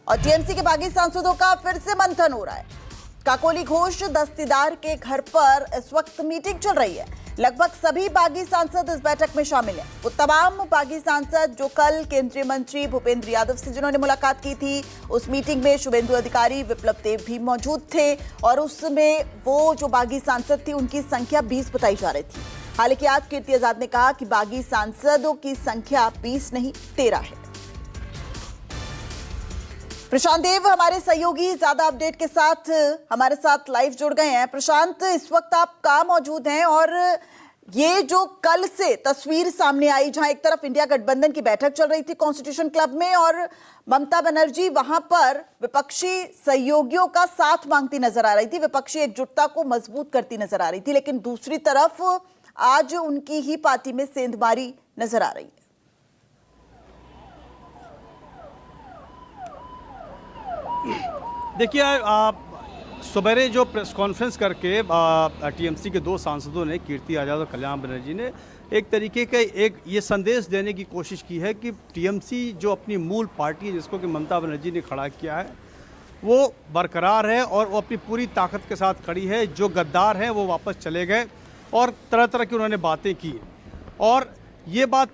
और टीएमसी के बागी सांसदों का फिर से मंथन हो रहा है। काकोली घोष दस्तीदार के घर पर इस वक्त मीटिंग चल रही है। लगभग सभी बागी सांसद इस बैठक में शामिल हैं। वो तमाम बागी सांसद जो कल केंद्रीय मंत्री भूपेंद्र यादव से जिन्होंने मुलाकात की थी, उस मीटिंग में शुभेंदु अधिकारी, विप्लव देव भी मौजूद थे और उसमें वो जो बागी सांसद थी उनकी संख्या 20 बताई जा रही थी। हालांकि आज कीर्ति आजाद ने कहा कि बागी सांसदों की संख्या 20 नहीं 13 है। प्रशांत देव हमारे सहयोगी ज्यादा अपडेट के साथ हमारे साथ लाइव जुड़ गए हैं। प्रशांत, इस वक्त आप कहां मौजूद हैं और ये जो कल से तस्वीर सामने आई जहां एक तरफ इंडिया गठबंधन की बैठक चल रही थी कॉन्स्टिट्यूशन क्लब में और ममता बनर्जी वहां पर विपक्षी सहयोगियों का साथ मांगती नजर आ रही थी, विपक्षी एकजुटता को मजबूत करती नजर आ रही थी, लेकिन दूसरी तरफ आज उनकी ही पार्टी में सेंधमारी नजर आ रही है। देखिए, सवेरे जो प्रेस कॉन्फ्रेंस करके टीएमसी के दो सांसदों ने, कीर्ति आजाद और कल्याण बनर्जी ने, एक तरीके का ये संदेश देने की कोशिश की है कि टीएमसी जो अपनी मूल पार्टी है जिसको कि ममता बनर्जी ने खड़ा किया है वो बरकरार है और वो अपनी पूरी ताकत के साथ खड़ी है। जो गद्दार हैं वो वापस चले गए और तरह तरह की उन्होंने बातें की। और ये बात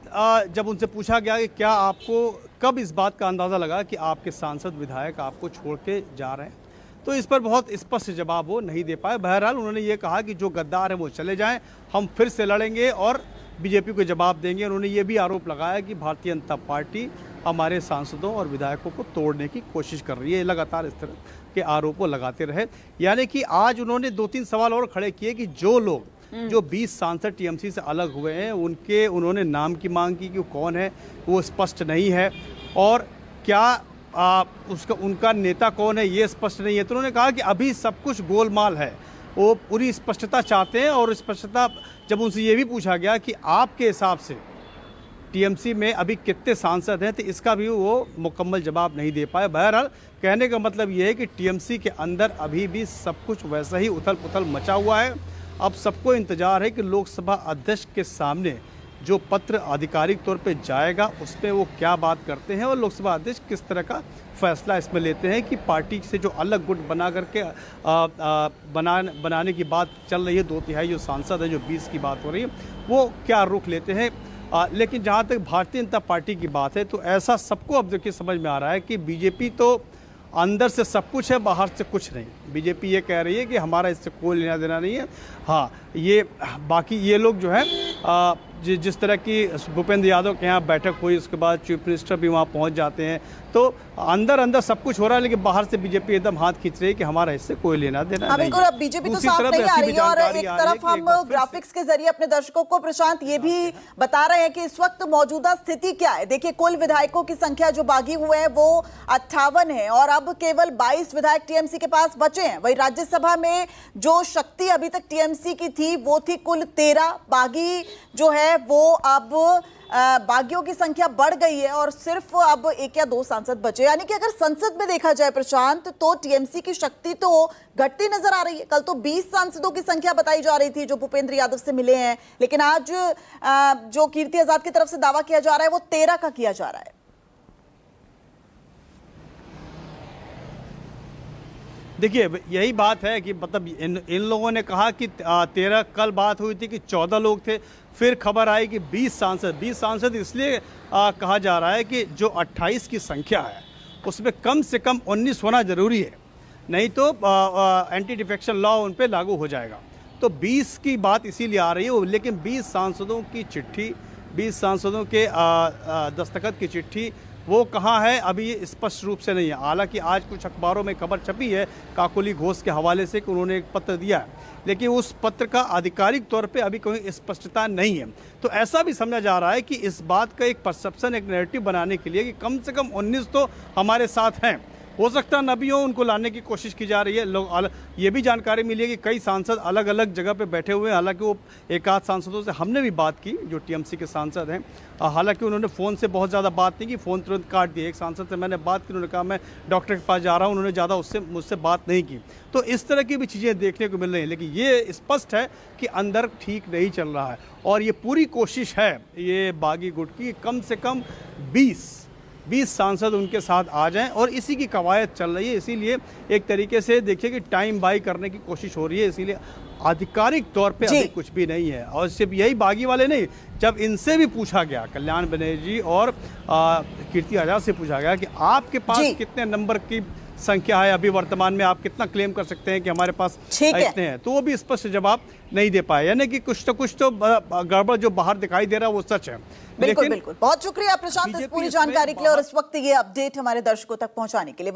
जब उनसे पूछा गया कि क्या आपको कब इस बात का अंदाज़ा लगा कि आपके सांसद विधायक आपको छोड़ के जा रहे हैं, तो इस पर बहुत स्पष्ट जवाब वो नहीं दे पाए। बहरहाल उन्होंने ये कहा कि जो गद्दार हैं वो चले जाएं, हम फिर से लड़ेंगे और बीजेपी को जवाब देंगे। उन्होंने ये भी आरोप लगाया कि भारतीय जनता पार्टी हमारे सांसदों और विधायकों को तोड़ने की कोशिश कर रही है। लगातार इस तरह के आरोप वो लगाते रहे। यानी कि आज उन्होंने 2-3 सवाल और खड़े किए कि जो लोग जो 20 सांसद टीएमसी से अलग हुए हैं उन्होंने नाम की मांग की कि कौन है वो स्पष्ट नहीं है और क्या उनका नेता कौन है ये स्पष्ट नहीं है। तो उन्होंने कहा कि अभी सब कुछ गोलमाल है, वो पूरी स्पष्टता चाहते हैं। और स्पष्टता जब उनसे ये भी पूछा गया कि आपके हिसाब से टीएमसी में अभी कितने सांसद हैं, तो इसका भी वो मुकम्मल जवाब नहीं दे पाए। बहरहाल कहने का मतलब ये है कि टीएमसी के अंदर अभी भी सब कुछ वैसा ही उथल पुथल मचा हुआ है। अब सबको इंतजार है कि लोकसभा अध्यक्ष के सामने जो पत्र आधिकारिक तौर पे जाएगा उसमें वो क्या बात करते हैं और लोकसभा अध्यक्ष किस तरह का फैसला इसमें लेते हैं कि पार्टी से जो अलग गुट बना करके बनाने की बात चल रही है, 2/3 जो सांसद है, जो 20 की बात हो रही है, वो क्या रुख लेते हैं। लेकिन जहाँ तक भारतीय जनता पार्टी की बात है तो ऐसा सबको अब देखिए समझ में आ रहा है कि बीजेपी तो अंदर से सब कुछ है, बाहर से कुछ नहीं। बीजेपी ये कह रही है कि हमारा इससे कोई लेना देना नहीं है। हाँ, ये बाकी ये लोग जो है जिस तरह की भूपेंद्र यादव के यहाँ बैठक हुई उसके बाद चीफ मिनिस्टर भी वहाँ पहुँच जाते हैं, तो अंदर सब कुछ हो रहा है, लेकिन बाहर से बीजेपी एकदम हाथ खींच रही है कि हमारा इससे कोई लेना देना नहीं। बिल्कुल, अब बीजेपी तो साफ नहीं आ रही है और एक तरफ हम ग्राफिक्स के जरिए अपने दर्शकों को प्रशांत ये भी बता रहे हैं कि इस वक्त मौजूदा स्थिति क्या है। देखिए, कुल विधायकों की संख्या जो बागी हुए हैं वो 58 है और अब केवल 22 विधायक टीएमसी के पास बचे हैं। वही राज्यसभा में जो शक्ति अभी तक टीएमसी की थी वो थी कुल 13। बागी जो है वो अब बागियों की संख्या बढ़ गई है और सिर्फ अब 1 या 2 सांसद बचे। यानी कि अगर संसद में देखा जाए प्रशांत, तो टीएमसी की शक्ति तो घटती नजर आ रही है। कल तो 20 सांसदों की संख्या बताई जा रही थी जो भूपेंद्र यादव से मिले हैं, लेकिन आज जो कीर्ति आजाद की तरफ से दावा किया जा रहा है वो 13 का किया जा रहा है। देखिए, यही बात है कि मतलब इन लोगों ने कहा कि 13, कल बात हुई थी कि 14 लोग थे, फिर खबर आई कि 20 सांसद इसलिए कहा जा रहा है कि जो 28 की संख्या है उसमें कम से कम 19 होना ज़रूरी है, नहीं तो एंटी डिफेक्शन लॉ उन पर लागू हो जाएगा। तो 20 की बात इसीलिए आ रही है, लेकिन 20 सांसदों की चिट्ठी, 20 सांसदों के दस्तखत की चिट्ठी वो कहाँ है अभी ये स्पष्ट रूप से नहीं है। हालांकि आज कुछ अखबारों में खबर छपी है काकोली घोष के हवाले से कि उन्होंने एक पत्र दिया है, लेकिन उस पत्र का आधिकारिक तौर पे अभी कोई स्पष्टता नहीं है। तो ऐसा भी समझा जा रहा है कि इस बात का एक परसेप्शन, एक नैरेटिव बनाने के लिए कि कम से कम 19 तो हमारे साथ हैं, हो सकता है नबियों उनको लाने की कोशिश की जा रही है। लोग ये भी जानकारी मिली है कि कई सांसद अलग अलग जगह पे बैठे हुए हैं। हालांकि वो एक आध सांसदों से हमने भी बात की जो टीएमसी के सांसद हैं, हालांकि उन्होंने फ़ोन से बहुत ज़्यादा बात नहीं की, फ़ोन तुरंत काट दिया। एक सांसद से मैंने बात की, उन्होंने कहा मैं डॉक्टर के पास जा रहा हूँ, उन्होंने ज़्यादा मुझसे बात नहीं की। तो इस तरह की भी चीज़ें देखने को मिल रही हैं, लेकिन ये स्पष्ट है कि अंदर ठीक नहीं चल रहा है और ये पूरी कोशिश है ये बागी गुट की कम से कम 20 20 सांसद उनके साथ आ जाएं और इसी की कवायद चल रही है। इसीलिए एक तरीके से देखिए कि टाइम बाई करने की कोशिश हो रही है, इसीलिए आधिकारिक तौर पे अभी कुछ भी नहीं है। और सिर्फ यही बागी वाले नहीं, जब इनसे भी पूछा गया, कल्याण बनर्जी और कीर्ति आजाद से पूछा गया कि आपके पास कितने नंबर की संख्या है, अभी वर्तमान में आप कितना क्लेम कर सकते हैं कि हमारे पास इतने हैं, तो वो भी स्पष्ट जवाब नहीं दे पाए। यानी कि कुछ तो गड़बड़ जो बाहर दिखाई दे रहा है वो सच है। बिल्कुल बिल्कुल, बहुत शुक्रिया प्रशांत इस पूरी जानकारी के लिए और इस वक्त ये अपडेट हमारे दर्शकों तक पहुंचाने के लिए।